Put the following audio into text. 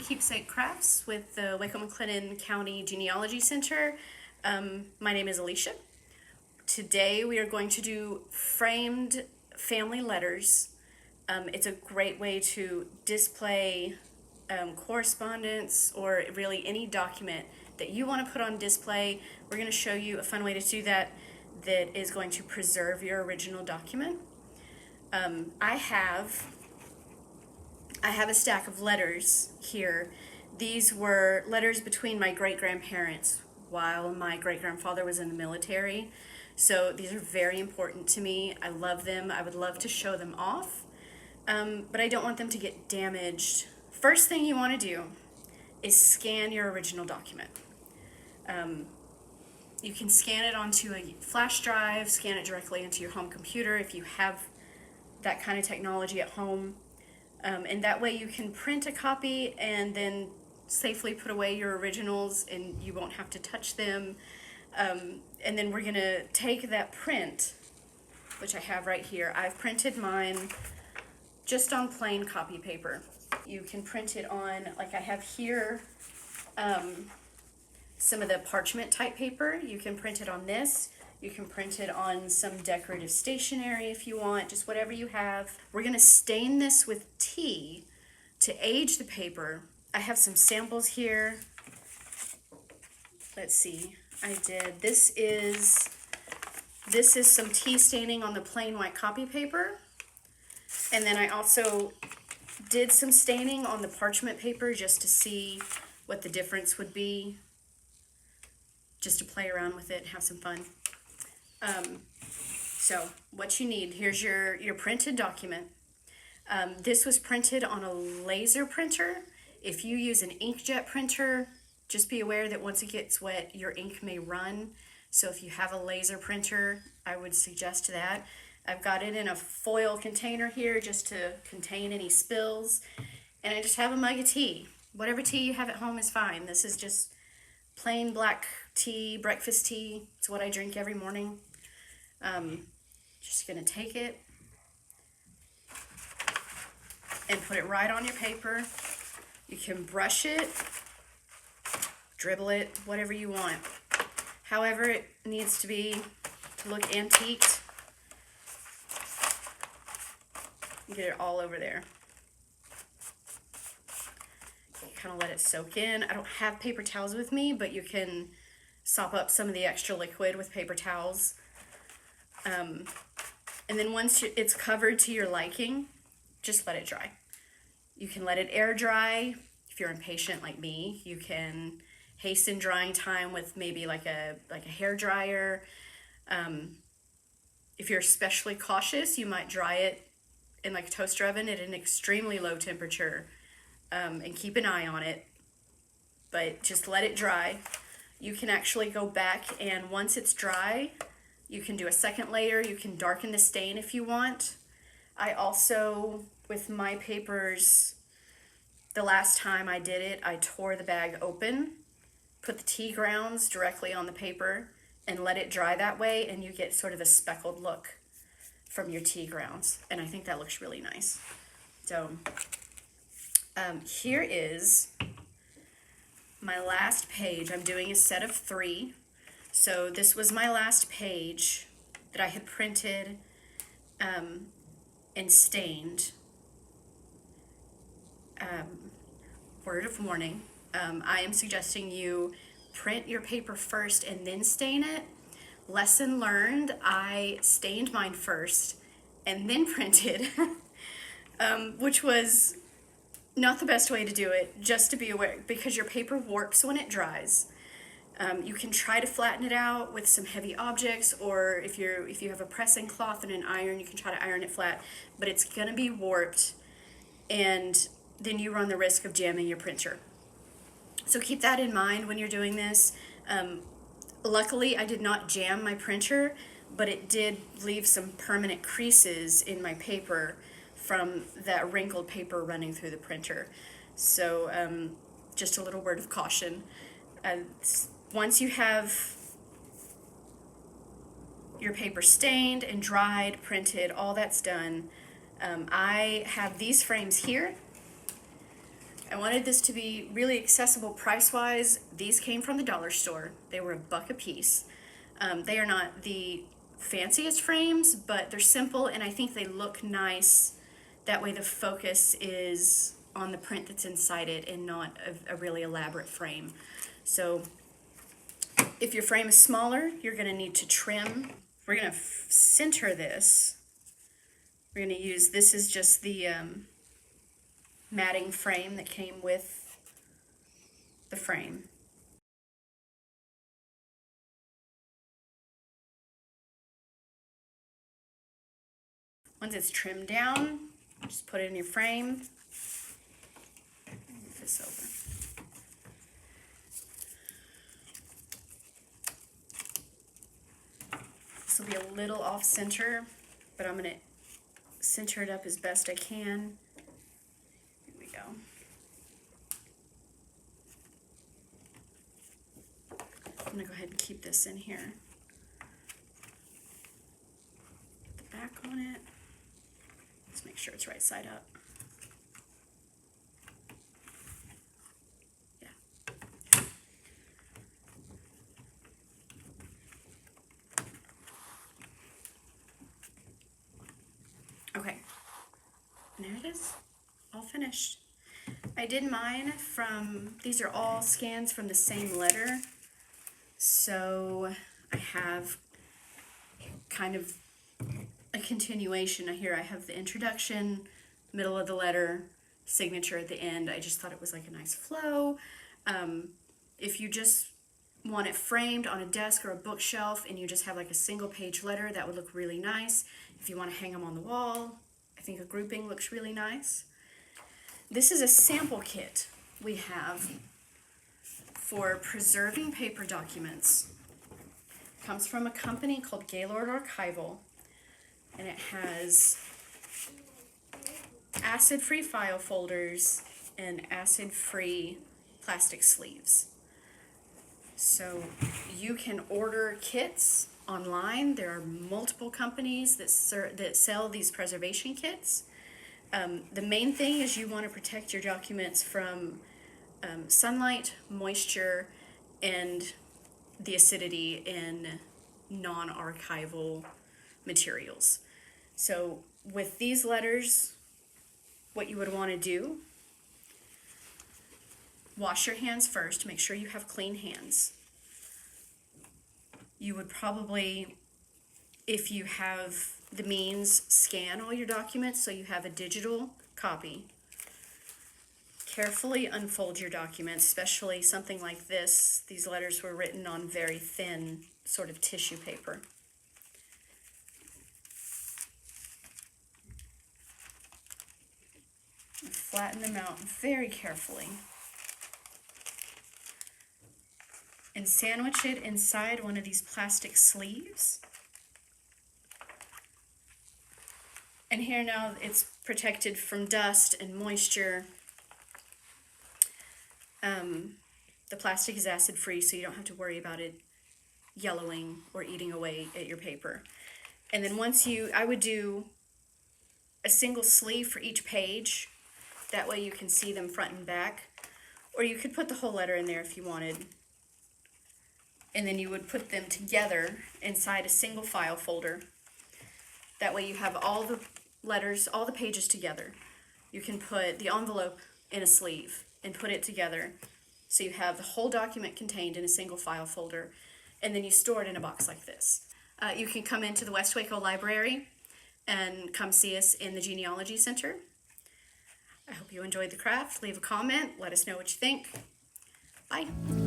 Keepsake Crafts with the Waco-McLennan County Genealogy Center. My name is Alisha. Today we are going to do framed family letters. It's a great way to display correspondence or really any document that you want to put on display. We're going to show you a fun way to do that that is going to preserve your original document. I have a stack of letters here. These were letters between my great-grandparents while my great-grandfather was in the military. So these are very important to me. I love them. I would love to show them off, but I don't want them to get damaged. First thing you want to do is scan your original document. You can scan it onto a flash drive, scan it directly into your home computer if you have that kind of technology at home. And that way you can print a copy and then safely put away your originals and you won't have to touch them. And then we're going to take that print, which I have right here. I've printed mine just on plain copy paper. You can print it on, like I have here, some of the parchment type paper. You can print it on this. You can print it on some decorative stationery if you want, just whatever you have. We're going to stain this with tea to age the paper. I have some samples here. Let's see. This is some tea staining on the plain white copy paper. And then I also did some staining on the parchment paper just to see what the difference would be, just to play around with it, have some fun. So what you need, here's your printed document. This was printed on a laser printer. If you use an inkjet printer, just be aware that once it gets wet, your ink may run. So if you have a laser printer, I would suggest that. I've got it in a foil container here just to contain any spills. And I just have a mug of tea. Whatever tea you have at home is fine. This is just plain black tea, breakfast tea. It's what I drink every morning. Just gonna take it and put it right on your paper. You can brush it, dribble it, whatever you want. However it needs to look antiqued. You get it all over there. You kind of let it soak in. I don't have paper towels with me, but you can sop up some of the extra liquid with paper towels. And then once it's covered to your liking, just let it dry. You can let it air dry. If you're impatient like me, you can hasten drying time with maybe like a hair dryer. If you're especially cautious, you might dry it in like a toaster oven at an extremely low temperature, and keep an eye on it. But just let it dry. You can actually go back, and once it's dry, you can do a second layer. You can darken the stain if you want. I also, with my papers, the last time I did it, I tore the bag open, put the tea grounds directly on the paper, and let it dry that way, and you get sort of a speckled look from your tea grounds. And I think that looks really nice. So here is my last page. I'm doing a set of 3. So this was my last page that I had printed and stained. Word of warning, I am suggesting you print your paper first and then stain it. Lesson learned, I stained mine first and then printed, which was not the best way to do it, just to be aware, because your paper warps when it dries. You can try to flatten it out with some heavy objects, or if you have a pressing cloth and an iron, you can try to iron it flat, but it's going to be warped, and then you run the risk of jamming your printer. So keep that in mind when you're doing this. Luckily, I did not jam my printer, but it did leave some permanent creases in my paper from that wrinkled paper running through the printer. So just a little word of caution. Once you have your paper stained and dried, printed, all that's done, I have these frames here. I wanted this to be really accessible price-wise. These came from the dollar store. They were $1 a piece. They are not the fanciest frames, but they're simple and I think they look nice. That way the focus is on the print that's inside it and not a really elaborate frame. So if your frame is smaller, you're going to need to trim. We're going to center this. We're going to use, this is just the matting frame that came with the frame. Once it's trimmed down, just put it in your frame. Move this over. This will be a little off center, but I'm going to center it up as best I can. Here we go. I'm going to go ahead and keep this in here. Put the back on it. Let's make sure it's right side up. Yeah. Okay. And there it is. All finished. I did mine from, these are all scans from the same letter. So I have kind of a continuation. Here I have the introduction, middle of the letter, signature at the end. I just thought it was like a nice flow. If you just want it framed on a desk or a bookshelf and you just have like a single page letter, that would look really nice. If you want to hang them on the wall, I think a grouping looks really nice. This is a sample kit we have for preserving paper documents. It comes from a company called Gaylord Archival, and it has acid-free file folders and acid-free plastic sleeves. So you can order kits online. There are multiple companies that sell these preservation kits. The main thing is you want to protect your documents from sunlight, moisture, and the acidity in non-archival materials. So with these letters, what you would want to do, wash your hands first, make sure you have clean hands. You would probably, if you have the means, scan all your documents so you have a digital copy. Carefully unfold your documents, especially something like this. These letters were written on very thin sort of tissue paper. And flatten them out very carefully. And sandwich it inside one of these plastic sleeves. And here now it's protected from dust and moisture. The plastic is acid free, so you don't have to worry about it yellowing or eating away at your paper. And then once I would do a single sleeve for each page. That way you can see them front and back. Or you could put the whole letter in there if you wanted. And then you would put them together inside a single file folder. That way you have all the letters, all the pages together. You can put the envelope in a sleeve and put it together. So you have the whole document contained in a single file folder, and then you store it in a box like this. You can come into the West Waco Library and come see us in the Genealogy Center. I hope you enjoyed the craft. Leave a comment. Let us know what you think. Bye.